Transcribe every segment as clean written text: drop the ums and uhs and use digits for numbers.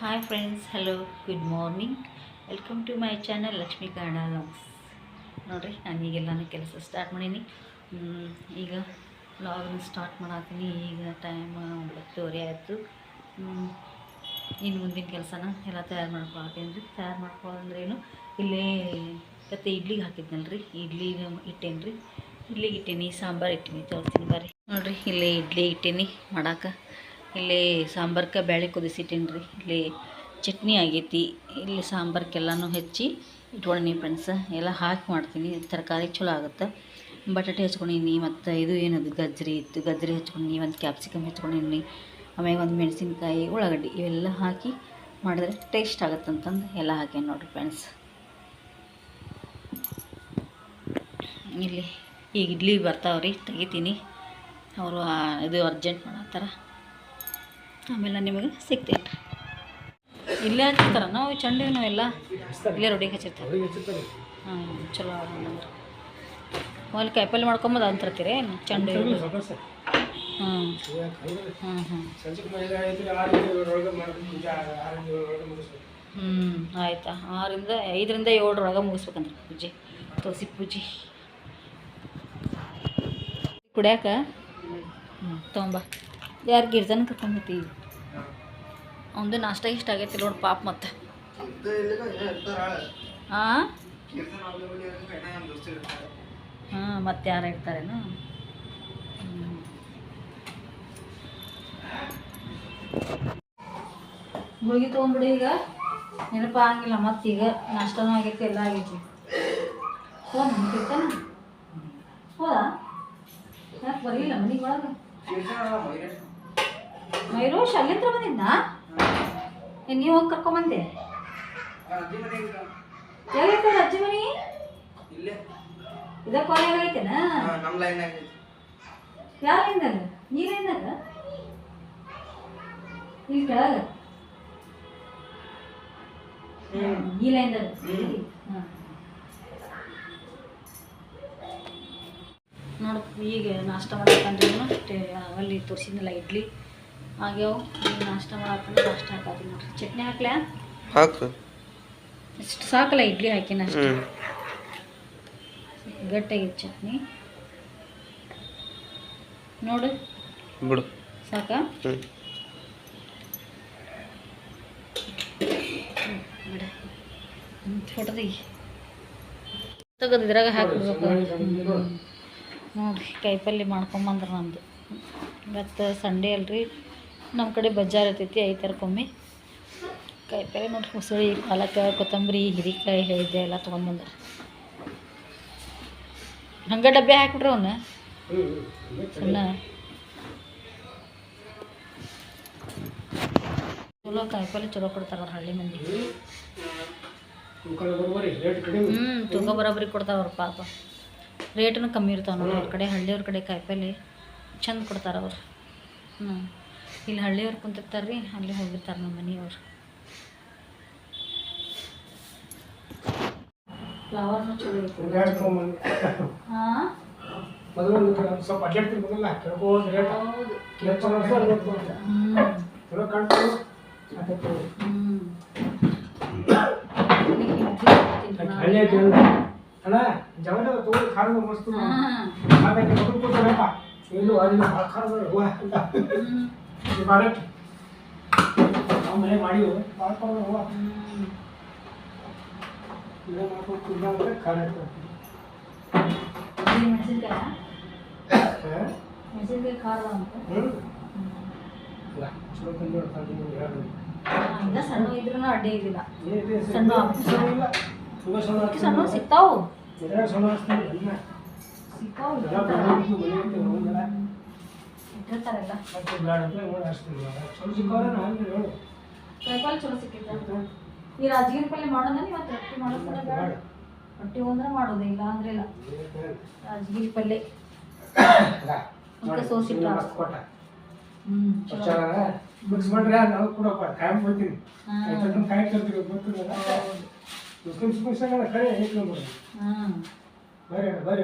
Hi friends, hello, good morning. Welcome to my channel Lakshmi Kannada vlogs. ನೋಡಿರಿ, ನಾನು ಈಗೆಲ್ಲನೂ ಕೆಲಸ start ಮಾಡೀನಿ. ಈಗ ವ್ಲಾಗ್ನ ಸ್ಟಾರ್ಟ್ ಮಾಡತ್ತೀನಿ. ಈಗ ಟೈಮ್ 9:30 ಆಯಿತು. ಇನ್ನು ಮುಂದಿನ ಕೆಲಸನ ಎಲ್ಲ ತಯಾರು ಮಾಡ್ಕೊಳತ್ತೀನಿ ರೀ. ತಯಾರು ಮಾಡ್ಕೊಳ್ಳೋದ್ರೇನು, ಇಲ್ಲೇ ಮತ್ತು ಇಡ್ಲಿಗೆ ಹಾಕಿದ್ನಲ್ರಿ, ಇಡ್ಲಿಗೆ ಇಟ್ಟೇನಿ ರೀ. ಇಡ್ಲಿಗೆ ಇಟ್ಟೀನಿ, ಸಾಂಬಾರು ಇಟ್ಟೀನಿ, ತೋರಿಸ್ತೀನಿ ಬರ್ರಿ. ನೋಡಿರಿ, ಇಲ್ಲೇ ಇಡ್ಲಿ ಇಟ್ಟೀನಿ ಮಾಡಕ್ಕೆ. ಇಲ್ಲಿ ಸಾಂಬಾರ್ಗೆ ಬೇಳೆ ಕುದಿಸಿಟ್ಟೀನಿ ರೀ. ಇಲ್ಲಿ ಚಟ್ನಿ ಆಗೈತಿ. ಇಲ್ಲಿ ಸಾಂಬಾರ್ಗೆಲ್ಲನೂ ಹೆಚ್ಚಿ ಇಟ್ಕೊಂಡೀನಿ ಫ್ರೆಂಡ್ಸ್. ಎಲ್ಲ ಹಾಕಿ ಮಾಡ್ತೀನಿ, ತರಕಾರಿ ಚಲೋ ಆಗುತ್ತೆ. ಬಟಾಟೆ ಹೆಚ್ಕೊಂಡೀನಿ, ಮತ್ತು ಇದು ಏನದು ಗಜ್ಜರಿ ಇತ್ತು, ಗಜ್ಜರಿ ಹೆಚ್ಕೊಂಡೀನಿ, ಒಂದು ಕ್ಯಾಪ್ಸಿಕಮ್ ಹೆಚ್ಕೊಂಡೀನಿ, ಆಮೇಲೆ ಒಂದು ಮೆಣಸಿನ್ಕಾಯಿ, ಉಳ್ಳಾಗಡ್ಡಿ ಇವೆಲ್ಲ ಹಾಕಿ ಮಾಡಿದ್ರೆ ಟೇಸ್ಟ್ ಆಗುತ್ತಂತಂದು ಎಲ್ಲ ಹಾಕೇನಿ ನೋಡಿರಿ ಫ್ರೆಂಡ್ಸ್. ಇಲ್ಲಿ ಈಗ ಇಡ್ಲಿ ಬರ್ತಾವ್ರಿ, ತೆಗಿತೀನಿ. ಅವರು ಇದು ಅರ್ಜೆಂಟ್ ಮಾಡತ್ತಾರ. ಆಮೇಲೆ ನಾನು ನಿಮಗೆ ಸಿಗ್ತೇನೆ ರೀ. ಇಲ್ಲೇ ಹಚ್ಚಿರ್ತಾರ ನಾವು ಚಂಡು ನಾವೆಲ್ಲ ಇಲ್ಲೇ ರೋಡಿಗೆ ಹಚ್ಚಿರ್ತಾರೆ. ಚಲೋ ಅಂದ್ರೆ ಅಲ್ಲಿ ಕಾಯಿಪಲ್ಲೆ ಮಾಡ್ಕೊಂಬೋದು ಅಂತರ್ತೀರಿ ಚಂಡು. ಆಯಿತಾ. 5ರಿಂದ 7 ಮುಗಿಸ್ಬೇಕಂದ್ರೆ ಪೂಜೆ, ತುಳಸಿ ಪೂಜೆ ಕುಡಿಯಾಕ. ತೊಂಬ ಯಾರು ಗಿರ್ಜನ ಕರ್ಕೊಂಡ್ಬಿಟ್ಟು ಅವನದು ನಾಷ್ಟ ಇಷ್ಟ ಆಗೈತಿ ನೋಡಿ ಪಾಪ. ಮತ್ತು ಮತ್ತೆ ಯಾರು ಇರ್ತಾರೇನು? ಗುಳಿಗೆ ತೊಗೊಂಡ್ಬಿಡಿ, ಈಗ ನೆನಪ ಆಗಿಲ್ಲ. ಮತ್ತೀಗ ನಾಷ್ಟನೂ ಆಗೈತಿ, ಎಲ್ಲ ಆಗೈತಿ. ಫೋನ್ ಇರ್ತಾನ ಹೌದಾ? ಯಾಕೆ ಬರಲಿಲ್ಲ ಮನೆಗೆ ಒಳಗೆ? ಮೈರೋಶ್ ಅಲ್ಲಿಂದ ಬಂದಿದ್ದ? ನೀವು ಹೋಗಿ ಕರ್ಕೊಂಬಂದೆ? ಹೇಗೈತೆ ಅಜ್ಜಿ ಮನಿ? ಇದ ಕಾಲೇಜ್ ಐತೆನಾ? ಯಾವ ಲೈನ್ದಾಗ? ಈ ಲೈನ್ದಾಗ? ಇಲ್ಲಿ ಕೆಳಗ ಈ ಲೈನ್ದಾಗ? ನೋಡು, ಈಗ ನಾಷ್ಟ ಮಾಡಕ್ಕಂದ್ರೆ ಅಲ್ಲಿ ತೋರಿಸಿದ್ನಲ್ಲ ಇಡ್ಲಿ ಆಗ್ಯಾವ. ಈಗ ನಾಷ್ಟ ಮಾಡಕ್ಕಂದ್ರೆ ನಾಷ್ಟ ಹಾಕತ್ತೀನಿ ನೋಡ್ರಿ. ಚಟ್ನಿ ಹಾಕ್ಲಾ? ಹಾಕು. ಇಷ್ಟು ಸಾಕಲ್ಲ ಇಡ್ಲಿ ಹಾಕಿನ ಅಷ್ಟೇ. ಗಟ್ಟಿಯಾಗಿತ್ತು ಚಟ್ನಿ ನೋಡು. ಬಿಡು, ಸಾಕ? ಬಿಡ, ಫೋಟೋ ತೆಗೆದು ಇದ್ರಾಗ ಹಾಕ್ಬಿಡ್ಬೇಕು. ನೋಡಿರಿ, ಕಾಯಿಪಲ್ಲೆ ಮಾಡ್ಕೊಂಬಂದ್ರೆ ನಮ್ಮದು ಇವತ್ತು ಸಂಡೇ ಅಲ್ರಿ. ನಮ್ಮ ಕಡೆ ಬಜಾರ್ ಇರ್ತೈತಿ 5 ತರಕೊಮ್ಮೆ. ಕಾಯಿಪಲ್ಲೆ ನೋಡ್ರಿ, ಉಸಳಿ, ಪಾಲಕ, ಕೊತ್ತಂಬರಿ, ಹೀರೆಕಾಯಿ ಹೇಳಿದ್ದೆ ಎಲ್ಲ ತೊಗೊಂಡ್ಬಂದ್ರೆ. ಹಂಗೆ ಡಬ್ಬೆ ಹಾಕ್ಬಿಟ್ರೆ ಅವನ್ನ ಸಣ್ಣ ಚಲೋ ಕಾಯಿಪಲ್ಲೆ ಚಲೋ ಕೊಡ್ತಾರೆ ಅವ್ರು ಹಳ್ಳಿ ಮಂದಿ. ತೂಕ ಬರೋಬ್ಬರಿ ಕೊಡ್ತಾವೆ ಅವ್ರು ಪಾಪ. ರೇಟನ್ನು ಕಮ್ಮಿ ಇರ್ತಾವೆ ನೋಡಿ ಅವ್ರ ಕಡೆ. ಹಳ್ಳಿಯವ್ರ ಕಡೆ ಕಾಯಿಪಲ್ಲೆ ಚಂದ ಕೊಡ್ತಾರೆ ಅವರು. ಇಲ್ಲಿ ಹಳ್ಳಿಯವ್ರು ಕುಂತಿರ್ತಾರೆ ರೀ, ಅಲ್ಲಿ ಹೋಗಿರ್ತಾರೆ ನಮ್ಮ ಮನೆಯವ್ರು. ಫ್ಲವರ್ನು ಚಲೋ ಐತೆ. ಹಾಂ, ಮೆಣಸಿನ್ಕಾಯಿ ಖಾರ ಅಂತ ಈಗ ಸಣ್ಣ ಇದ್ರೂ ಅಡ್ಡಿ ಇದ್ದಿಲ್ಲ. ಸಣ್ಣ ಸಣ್ಣ ಸಿಗ್ತಾವು ಇಟ್ಟಿರ್ತಾರೆಲ್ಲ. ಕಾಯಿಪಲ್ಲೆ ಚಲೋ ಸಿಕ್ಕಿತ್ತು. ಈ ರಾಜಗಿರಿ ಪಲ್ಲೆ ಮಾಡೋಣ. ಇವತ್ತು ರೊಟ್ಟಿ ಮಾಡೋದ್ರೆ ಬೇಡ, ರೊಟ್ಟಿ ಅಂದ್ರೆ ಮಾಡೋದು, ಇಲ್ಲ ಅಂದ್ರೆ ಇಲ್ಲ. ರಾಜಗಿರಿ ಪಲ್ಲೆ ಸೋಸಿಟ್ಟ ಮಿಕ್ಸ್ ಮಾಡ್ರಿ. ನಾವು ಕೂಡ ಕಾಯಿ ಮಾಡ್ತೀನಿ, ಕಾಯಿ ಕಲ್ತೀವಿ ಗೊತ್ತಿಲ್ಲ. ಮುಸ್ಲಿಮ್ಸ್ ಕಡೆ ಐತಿ ನೋಡಿ. ಬರ್ರಿ ಬರ್ರಿ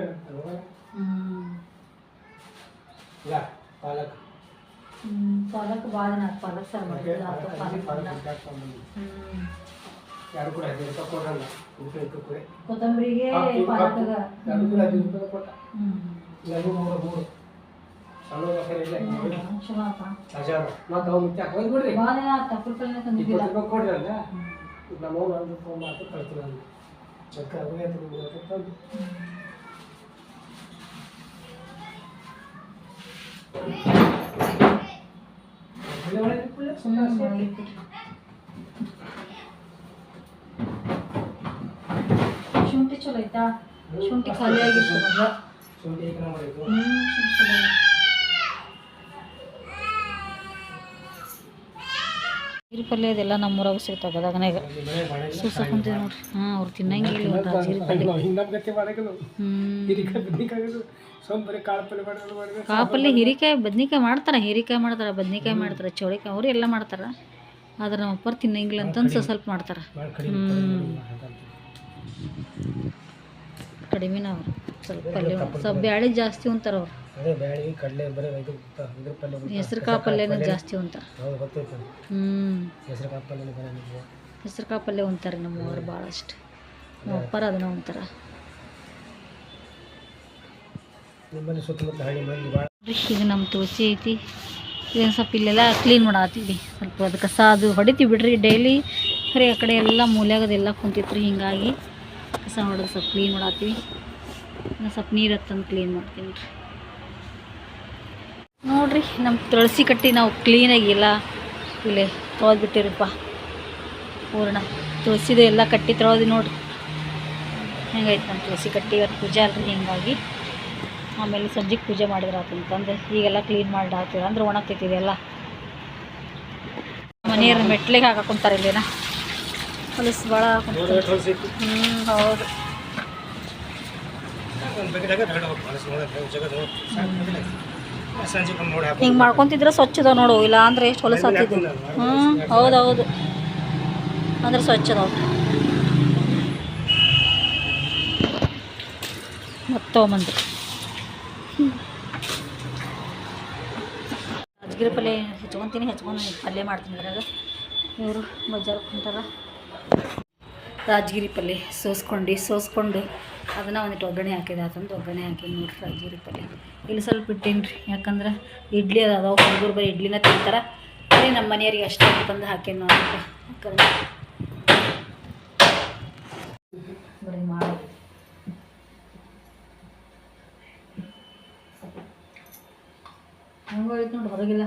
ಇಲ್ಲ ಪಾಲಕ್ ಪಾಲಕ್ ಭಾಳ ದಿನ ಆಯ್ತು ಪಾಲಕ್ ಸಾರು ಮಾಡಿಲ್ಲ ಆತು ಪಾಲಕ್ ಅನ್ನ. ಯಾರು ಕೂಡ 15 ರೂಪಾಯಿ ಕೊಡಲ್ಲ ಕೊತ್ತಂಬರಿಗೆ ಪಾಲಕ್ಗ ಯಾರು ಕೂಡ 15 ರೂಪಾಯಿ ಕೊಟ್ಟ ಎಲ್ಲರೂ ಮೂರು ಸಣ್ಣ ಕಡೆ ಇಲ್ಲ ಚಲೋ ಆತ ಮತ್ತೆ ಅವ್ನು ಮುಚ್ಚ ಹೋಗಿ ಬಿಡ್ರಿ ಭಾಳ ದಿನ ಆಯ್ತು ತಪ್ಪಲ್ಪಲ್ಲೆ ತಂದಿದ್ದಿಲ್ಲ. 20 ರೂಪಾಯಿ ಕೊಡ್ರಿ ಅಲ್ಲ ನಮ್ಮ ಅವ್ನು ಒಂದು ಫೋನ್ ಮಾತು ಕಳ್ತೀನಿ ನಾನು ಚಕ್ಕ ಅದೇ ತಂದು ಶುಂಠಿ ಚಲೋ ಐತಾ ಶುಂಠಿ ಖಾಲಿ ಆಗಿತ್ತು ಮೊದಲು. ಶುಂಠಿ ಏಕನ ಮಾಡಿದ್ದು ಶುಂಠಿ ಚಲೋ ಐತೆ. ಜೀರಿಗೆ ಪಲ್ಯ ಇದೆಲ್ಲ ನಮ್ಮೂರಾಗ ಸಿಗ್ತಾವ ಗದಗನಾಗ ಸೂಸಕ್ಕೆ ಕುಂತೀವಿ ನೋಡ್ರಿ. ಅವ್ರು ತಿನ್ನಂಗಿಲ್ಲ ಒಂದು ಜೀರಿಗೆ ಪಲ್ಯ. ಕಾಳು ಪಲ್ಯ ಹೀರಿಕಾಯಿ ಬದ್ನಿಕಾಯಿ ಮಾಡ್ತಾರೆ ಬದ್ನಿಕಾಯಿ ಮಾಡ್ತಾರೆ ಚೌಳಿಕಾಯಿ ಅವ್ರು ಎಲ್ಲ ಮಾಡ್ತಾರೆ. ಆದ್ರೆ ನಮ್ಮ ಅಪ್ಪರು ತಿನ್ನಂಗಿಲ್ಲ ಅಂತಂದು ಸ್ವಲ್ಪ ಮಾಡ್ತಾರೆ. ಕಡಿಮೆನ ಅವ್ರು ಸ್ವಲ್ಪ ಪಲ್ಯ ಸ್ವಲ್ಪ ಬ್ಯಾಳಿ ಜಾಸ್ತಿ ಉಂತಾರೆ ಅವ್ರು. ಹೆಸ್ರು ಕಾಳು ಪಲ್ಯನ ಜಾಸ್ತಿ ಉಂತಾರೆ. ಹೆಸ್ರು ಕಾಳು ಪಲ್ಯ ಉಂತಾರೆ ನಮ್ಮವ್ರು ಭಾಳಷ್ಟು. ನಮ್ಮ ಅಪ್ಪರ ಅದನ್ನ ಉಂತಾರೆ. ಈಗ ನಮ್ಮ ತುಳಸಿ ಐತಿ ಇದನ್ನು ಸ್ವಲ್ಪ ಇಲ್ಲೆಲ್ಲ ಕ್ಲೀನ್ ಮಾಡತ್ತೀವಿ. ಸ್ವಲ್ಪ ಅದು ಕಸ ಅದು ಹೊಡಿತೀವಿ ಬಿಡ್ರಿ ಡೈಲಿ. ಖರೆ ಆ ಕಡೆ ಎಲ್ಲ ಮೂಲ್ಯಾಗದೆಲ್ಲ ಕುಂತಿತ್ರಿ, ಹಿಂಗಾಗಿ ಕಸ ಹೊಡೆದು ಸ್ವಲ್ಪ ಕ್ಲೀನ್ ಮಾಡತ್ತೀವಿ. ಸ್ವಲ್ಪ ನೀರು ತಂದು ಕ್ಲೀನ್ ಮಾಡ್ತೀನಿ ರೀ. ನೋಡಿರಿ ನಮ್ಮ ತುಳಸಿ ಕಟ್ಟಿ ನಾವು ಕ್ಲೀನಾಗಿ ಎಲ್ಲ ಇಲ್ಲಿ ತೊಳೆದ್ಬಿಟ್ಟಿರಪ್ಪ. ಪೂರ್ಣ ತುಳಸಿದು ಎಲ್ಲ ಕಟ್ಟಿ ತೊಳೆದು ನೋಡಿರಿ ಹೆಂಗೈತೆ ನಮ್ಮ ತುಳಸಿ ಕಟ್ಟಿ. ಇವತ್ತು ಪೂಜೆ ಅಲ್ರಿ, ಹಿಂಗಾಗಿ ಆಮೇಲೆ ಸಂಜೆಗೆ ಪೂಜೆ ಮಾಡಿದ್ರೆ ಆತಂತಂದು ಈಗೆಲ್ಲ ಕ್ಲೀನ್ ಮಾಡಿ ಹಾಕ್ತೀರ ಅಂದ್ರೆ ಒಣಗ್ತೈತಿ ಎಲ್ಲ. ಮನೆಯವ್ರ ಮೆಟ್ಲಿಗೆ ಹಾಕೊಂತಾರೆ ಇಲ್ಲೇನ ಹೊಲಸು ಭಾಳ ಹೌದು. ಹಿಂಗೆ ಮಾಡ್ಕೊತಿದ್ರೆ ಸ್ವಚ್ಛ ಅದಾವ ನೋಡು, ಇಲ್ಲ ಅಂದ್ರೆ ಎಷ್ಟು ಹೊಲಸು ಆಗ್ತಿದ್ವು. ಹೌದೌದು ಅಂದ್ರೆ ಸ್ವಚ್ಛ ಅದಾವ. ಮತ್ತೊಂಬಂದು ರಾಜಗಿರಿ ಪಲ್ಯ ಹೆಚ್ಕೊತೀನಿ ಪಲ್ಯ ಮಾಡ್ತೀನಿ. ಅದ್ರಾಗ ಇವರು ಬಜಾರ್ಗೆ ಕುಂತಾರ. ರಾಜಗಿರಿ ಪಲ್ಯ ಸೋಸ್ಕೊಂಡು ಅದನ್ನು ಒಂದಿಟ್ಟು ಒಗ್ಗರಣೆ ಹಾಕಿದೆ. ಅದೊಂದು ಒಗ್ಗರಣೆ ಹಾಕಿ ನೋಡ್ರಿ ರಾಜಗಿರಿ ಪಲ್ಯ. ಇಲ್ಲಿ ಸ್ವಲ್ಪ ಇಟ್ಟೇನಿ ರೀ, ಯಾಕಂದ್ರೆ ಇಡ್ಲಿ ಅದಾವ ಹುಡುಗರು ಬರೀ ಇಡ್ಲಿನ ತಿಂತಾರೆ. ಬರೀ ನಮ್ಮ ಮನೆಯವ್ರಿಗೆ ಅಷ್ಟೇ ಅಂತಂದು ಹಾಕೇನಿ ನೋಡ್ರಿ ಒಗ್ಗರಣೆ. ಬರೀ ಮಾಡಿ ಹಂಗೋಯ್ತು ನೋಡಿ ಹೊರಗಿಲ್ಲ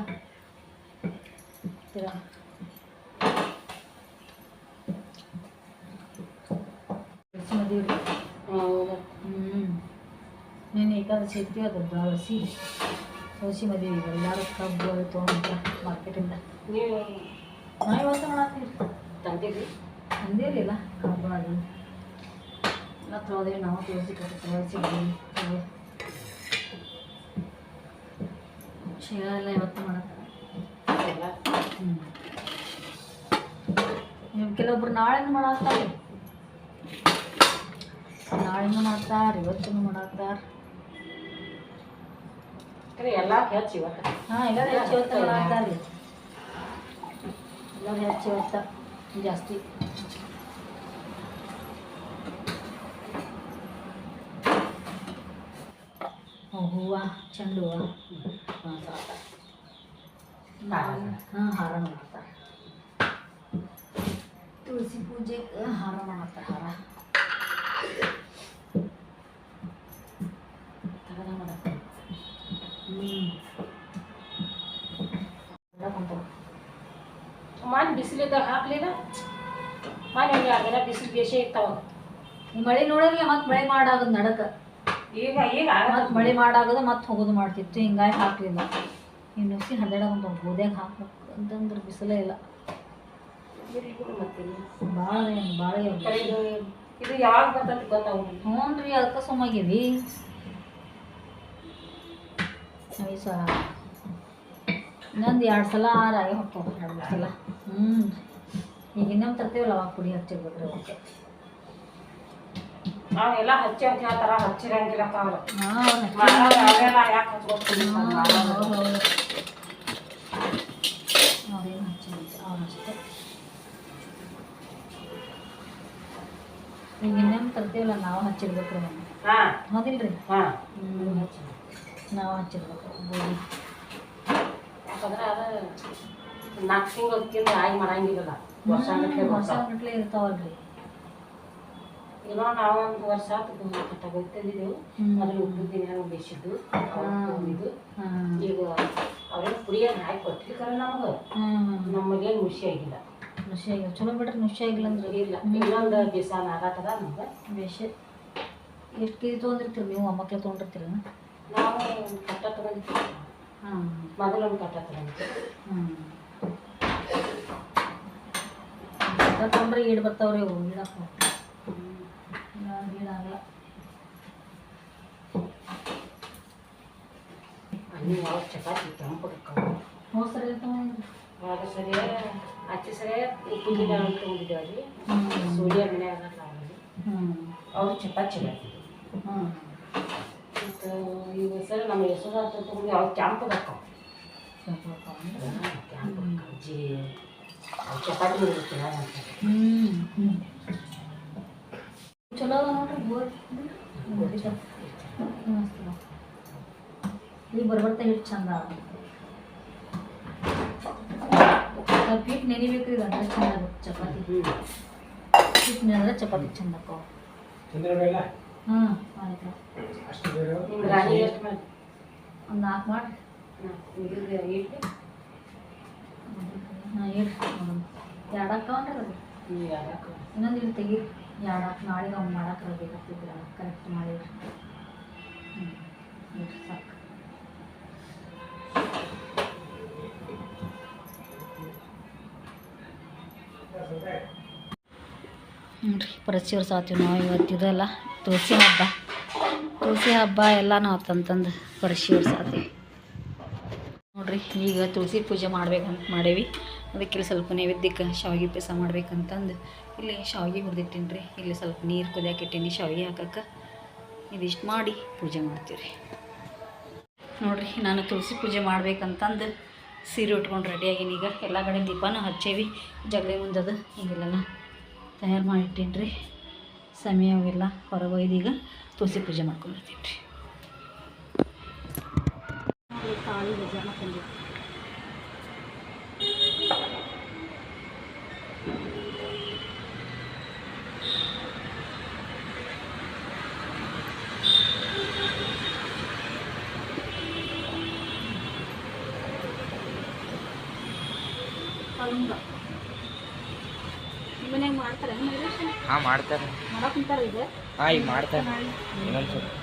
ಮದುವೆ. ನೀನು ಏಕಾದಶಿ ಇರ್ತೀವಿ ಅದು ತುಳಸಿ ಮದುವೆ. ಈಗ ಎಲ್ಲರೂ ಕಬ್ಬು ತೊಗೊಂಡ್ರ ಮಾರ್ಕೆಟಿಂದ. ನಾವು ಇವತ್ತು ಮಾಡತ್ತೀವಿ ತಂದಿರಲಿಲ್ಲ ಕಬ್ಬು ಅದು ಎಲ್ಲ ತೊಳೆದೇವಿ ನಾವು. ತುಳಸಿ ಕಟ್ಟಿ ತುಳಸಿ ಶೇಂಗಾ ಎಲ್ಲ ಇವತ್ತು ಮಾಡತ್ತಾರೆ. ಕೆಲವೊಬ್ರು ನಾಳೆನೂ ಮಾಡತ್ತಾರೆ, ನಾಳೆನೂ ಮಾಡ್ತಾರೆ, ಇವತ್ತೂ ಮಾಡತ್ತಾರೆ. ಎಲ್ಲ ಹೆಚ್ಚು ಇವತ್ತು. ಎಲ್ಲರೂ ಹೆಚ್ಚು ಇವತ್ತು ಮಾಡತ್ತಾರೆ. ಎಲ್ಲರೂ ಹೆಚ್ಚು ಇವತ್ತು ಜಾಸ್ತಿ. ಹೂವು ಚೆಂಡು ಹೂವು ಹಾರ ಮಾಡ್ತಾರೆ. ತುಳಸಿ ಪೂಜೆಗೆ ಹಾರ ಮಾಡ್ತಾರೆ. ಹಾರ ತಗದ ಮಾಡತ್ತೆ. ಮಾನ್ ಬಿಸಿಲಿದ್ದಾಗ ಹಾಕ್ಲಿಲ್ಲ, ಮಾನ್ ಅದೆಲ್ಲ ಬಿಸಿಲು ಬೇಷ ಇರ್ತಾವ. ಮಳೆ ನೋಡಿರಲಿಲ್ಲ, ಮತ್ತೆ ಮಳೆ ಮಾಡಾಗದು ನಡಕ. ಈಗ ಮತ್ತೆ ಮಳೆ ಮಾಡಾಗದು ಮತ್ತೆ ಹೋಗೋದು ಮಾಡ್ತಿತ್ತು, ಹಿಂಗಾಗಿ ಹಾಕ್ಲಿಲ್ಲ. ಇನ್ನು ನುಸಿ ಹದಡಂತ ಗೋದ್ಯಾಗ ಹಾಕ್ಬೇಕು ಅಂತಂದ್ರೆ ಬಿಸಿಲೇ ಇಲ್ಲ. ಭಾಳ ಇದು ಯಾವಾಗ ಬರ್ತಂತ ಗೊತ್ತಾಗ. ಹ್ಞೂ ರೀ, ಅದಕ್ಕೆ ಸುಮ್ಮಾಗಿವಿ. ಇನ್ನೊಂದು 2 ಸಲ ರಾಗಿ ಹೋಗ್ತಾವೆ, 2-3 ಸಲ. ಈಗ ಇನ್ನೊಂದು ತರ್ತೀವಲ್ಲ ಅವಾಗ ಪುಡಿ ಹಚ್ಚಿರ್ಬೇಕ್ರಿ ಅವಕ್ಕೆ. ನಾವೆಲ್ಲ ಹಚ್ಚಿ ಹೇಳ್ತಾರ, ಹಚ್ಚಿರಂಗಿಲ್ಲ ಯಾಕೆ ಹಚ್ಕೊಡ್ತೀವಿ. ಅಷ್ಟೇ. ಈಗ ಇನ್ನೇನು ತರ್ತೀವಲ್ಲ ನಾವು ಹಚ್ಚಿರ್ಬೇಕು ರೀ ಹೌದಿಲ್ಲ ರೀ. ನಾವು ಹಚ್ಚಿರ್ಬೇಕು ಗೋಧಿ ಯಾಕಂದ್ರೆ ಅದು 4 ತಿಂಗಳು ಆಗಿ ಮಾಡಂಗಿಲ್ಲ. ವರ್ಷಗಟ್ಟಲೆ ಇರ್ತಾವಲ್ರಿ. ಏನೋ ನಾವು ಒಂದು ವರ್ಷ ತಗೋತಿದ್ದೆವು ಅದ್ರ ಉಪ್ಪಿನ ಬೇಯಿಸಿದ್ದು ಇದು. ಈಗ ಅವ್ರೇನು ಪುಡಿಯನ್ನು ಹಾಕಿ ಕೊಟ್ರಿ ಕರೆ ನಮಗೇನು ನುಸಿ ಆಗಿಲ್ಲ. ಚಲೋ ಬಿಡ್ರಿ, ನುಸಿ ಆಗಿಲ್ಲ ಅಂದ್ರೆ ಇಲ್ಲ. ಇನ್ನೊಂದು ಬೇಸಾನ ಆಗತ್ತದ ನಮ್ಗೆ ಬೇಷ. ಎಷ್ಟು ಕೆ ಜಿ ತೊಗೊಂಡಿರ್ತೀರಿ ನೀವು? ಮಕ್ಕಳು ತೊಗೊಂಡಿರ್ತೀರ? ನಾವು ಕಟ್ಟ ತೊಗೊಂಡಿರ್ತೀವಿ. ಮೊದಲೊಂದು ಕಟ್ಟ ತೊಗೊಂಡಿರ್ತೀವಿ. ಕಟ್ಟ ತೊಗೊಂಡ್ರೆ ಈಡು ಬರ್ತಾವ್ರಿ ಅವು. ಈಡಪ್ಪ ಈಡಾಗಲ್ಲ. ಅಲ್ಲಿ ಯಾವ ಚಪಾತಿ ಕೆಂಪು ಹೋದ ಸರಿ ತೊಗೊಂಡ್ರಿ. ಆಗ ಸರಿ ಆಚೆ ಸರಿ ಉಪ್ಪಿನ ತೊಗೊಂಡಿದ್ದೇವೆ. ಸೂರ್ಯ ಮನ್ಯಾಗ ಅವರು ಚಪಾತಿ ಚಪಾತಿದ್ರು. ಮತ್ತು ಈಗ ಸರಿ ನಮ್ಮ ಹೆಸರು ತೊಗೊಂಡು ಅವ್ರು ಕ್ಯಾಂಪ್ ಬರ್ತಾವ. ಕ್ಯಾಂಪ್ ಅಜ್ಜಿ ಅವ್ರು ಚಪಾತಿ ಇರ್ತೀರ ಚಲೋ ನೋಡ್ರಿ. ಗೋಧಿ ಈಗ ಬರ್ಬರ್ತಾ ಹಿಟ್ಟು ಚಂದ. ಸ್ವಲ್ಪ ಹಿಟ್ಟು ನೆನಿಬೇಕು ರೀ, ಅಂದ್ರೆ ಚಂದ ಆಗುತ್ತೆ ಚಪಾತಿ. ಹಿಟ್ಟು ನೆನೆದ್ರೆ ಚಪಾತಿ ಚಂದ ಆಕವು. ಆಯ್ತು. ರಾಣಿ ಎಷ್ಟು ಮಾಡಿ? ಒಂದು 4 ಮಾಡಿ. ಇಟ್ಟು ಎರಡು ಹಾಕವನ್ರಿ ಅದು. ಇನ್ನೊಂದು ಇಲ್ಲಿ ತೆಗಿ. ಎರಡು ನಾಳೆಗೆ ಅವ್ನು ಮಾಡಕ್ಕೆ ಬೇಕಾಗ್ತಿದ್ರ ಕರೆಕ್ಟ್ ಮಾಡಿ. ಸಾಕು. ನೋಡಿರಿ ಪರಿಚಯ ಸಾತೀವಿ ನಾವು ಇವತ್ತಿದಲ್ಲ ತುಳಸಿ ಹಬ್ಬ ಎಲ್ಲ ನಾವು ತಂತಂದು ಪರಿಚಯ ಸಾತೀವಿ ನೋಡಿರಿ. ಈಗ ತುಳಸಿ ಪೂಜೆ ಮಾಡ್ಬೇಕಂತ ಮಾಡೇವಿ. ಅದಕ್ಕೆ ಸ್ವಲ್ಪ ನೈವೇದ್ಯಕ್ಕೆ ಶಾವಿಗೆ ಪಾಯಸ ಮಾಡ್ಬೇಕಂತಂದು ಇಲ್ಲಿ ಶಾವಿಗೆ ಹುರಿದಿಟ್ಟೀನಿ ರೀ. ಇಲ್ಲಿ ಸ್ವಲ್ಪ ನೀರು ಕುದಿಯಕ್ಕೆ ಇಟ್ಟೀನಿ ಶಾವಿಗೆ ಹಾಕಕ್ಕೆ. ಇದಿಷ್ಟು ಮಾಡಿ ಪೂಜೆ ಮಾಡ್ತೀವಿ ರೀ. ನೋಡಿರಿ ನಾನು ತುಳಸಿ ಪೂಜೆ ಮಾಡ್ಬೇಕಂತಂದು ಸೀರೆ ಉಟ್ಕೊಂಡು ರೆಡಿಯಾಗೀನಿ. ಈಗ ಎಲ್ಲ ಕಡೆ ದೀಪನೂ ಹಚ್ಚೇವಿ. ಜಗಲಿ ಮುಂದದು ಈಗೆಲ್ಲ ತಯಾರು ಮಾಡಿಟ್ಟೀನಿ ರೀ. ಸಮಯ ಅವೆಲ್ಲ ಹೊರಗೆ ಒಯ್ದು ಈಗ ತುಳಸಿ ಪೂಜೆ ಮಾಡ್ಕೊಂಡ್ಬಿಡ್ತೀನಿ ರೀ. ತಾಳಿ ಬಜಾರ್ ಮಾಡ್ಕೊಂಡ್ರಿ. ಮನ್ಯಾಗ ಮಾಡ್ತಾರೆ? ಹಾಂ ಮಾಡ್ತಾರೆ. ಮಾಡಕ್ಕೆ ಕುಂತಾರೆ ಈಗ? ಹಾಂ ಈಗ ಮಾಡ್ತಾರೆ. ಇನ್ನೊಂದು ಸ್ವಲ್ಪ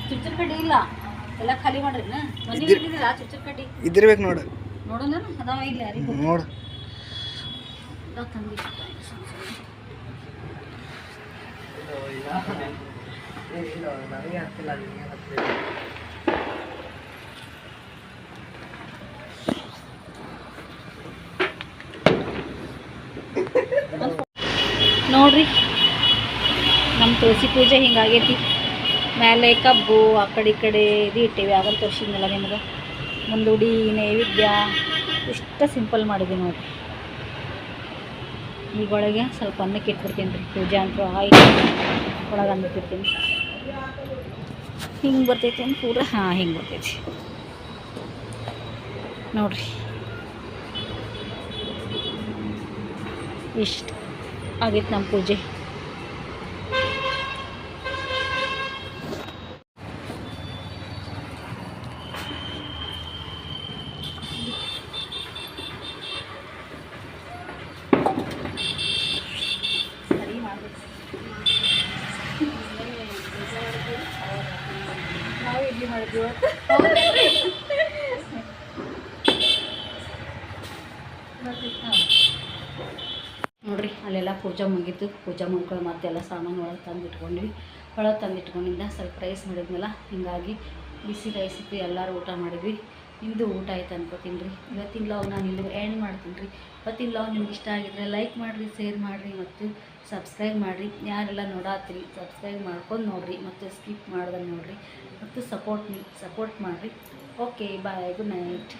ಚುಚ್ಚರ್ ಕಡ್ಡಿ ಇಲ್ಲ, ಎಲ್ಲ ಖಾಲಿ ಮಾಡ್ರಿ. ಮನೆಗೆ ಇಟ್ಟಿದ್ದೀರಾ ಚುಚ್ಚರ್ ಕಡ್ಡಿ? ಇದ್ದಿರ್ಬೇಕು ನೋಡು. ನೋಡೋಣ ಅದಾವ ಇಲ್ಲ ಯಾರಿಗೂ ನೋಡು. ತಂದಿ ನೋಡ್ರಿ ನಮ್ಮ ತುಳಸಿ ಪೂಜೆ ಹಿಂಗಾಗೈತಿ. ಮೇಲೆ ಕಬ್ಬು ಆ ಕಡೆ ಈ ಕಡೆ ಇದು ಇಟ್ಟೇವಿ. ಆಗಲ್ಲ ತೋರಿಸಿದ್ನಲ್ಲ ನಿಮ್ಗೆ. ಮುಂದುಡಿ ನೈವೇದ್ಯ ಇಷ್ಟ ಸಿಂಪಲ್ ಮಾಡಿದ್ವಿ ನೋಡಿರಿ. ಈಗೊಳಗೆ ಸ್ವಲ್ಪ ಅನ್ನಕ್ಕೆ ಇಟ್ಬಿಡ್ತೀನಿ ರೀ. ಪೂಜೆ ಅಂತೂ ಆಯ್ತು. ಒಳಗೆ ಅನ್ನಕ್ಕೆ ಇಡ್ತೀನಿ. ಹಿಂಗೆ ಬರ್ತೈತಿ ಅಂತ ಪೂರ. ಹಾಂ ಹಿಂಗೆ ಬರ್ತೈತಿ ನೋಡಿರಿ. ಇಷ್ಟು ಆಗೈತೆ ನಮ್ಮ ಪೂಜೆ. ನಾವು ಇಡ್ಲಿ ಮಾಡಿದ್ವಿ ನೋಡ್ರಿ. ಅಲ್ಲೆಲ್ಲ ಪೂಜೆ ಮುಗೀತು. ಪೂಜೆ ಮುಗ್ಕೊಂಡು ಮತ್ತೆಲ್ಲ ಸಾಮಾನು ಒಳಗೆ ತಂದಿಟ್ಕೊಂಡ್ವಿ. ಒಳಗೆ ತಂದಿಟ್ಕೊಂಡಿಂದ ಸ್ವಲ್ಪ ರೈಸ್ ಮಾಡಿದ್ನಲ್ಲ, ಹೀಗಾಗಿ ಬಿಸಿ ರೈಸ್ ಇತ್ತು, ಎಲ್ಲರೂ ಊಟ ಮಾಡಿದ್ವಿ. ನಿಮ್ಮದು ಊಟ ಆಯ್ತು ಅನ್ಕೋತೀನಿ ರೀ. ಇವತ್ತಿನ ಲಾಗ್ ನಾನು ಇಲ್ಲಿ ಎಂಡ್ ಮಾಡ್ತೀನಿ ರೀ. ಇವತ್ತಿನ ಲಾಗ್ ನಿಮ್ಗೆ ಇಷ್ಟ ಆಗಿದ್ರೆ ಲೈಕ್ ಮಾಡಿರಿ, ಶೇರ್ ಮಾಡಿರಿ ಮತ್ತು ಸಬ್ಸ್ಕ್ರೈಬ್ ಮಾಡಿರಿ. ಯಾರೆಲ್ಲ ನೋಡಾತ್ರಿ ಸಬ್ಸ್ಕ್ರೈಬ್ ಮಾಡ್ಕೊಂಡು ನೋಡಿರಿ ಮತ್ತು ಸ್ಕಿಪ್ ಮಾಡ್ದಂಗೆ ನೋಡಿರಿ ಮತ್ತು ಸಪೋರ್ಟ್ ಮಾಡಿರಿ. Okay bye, good night.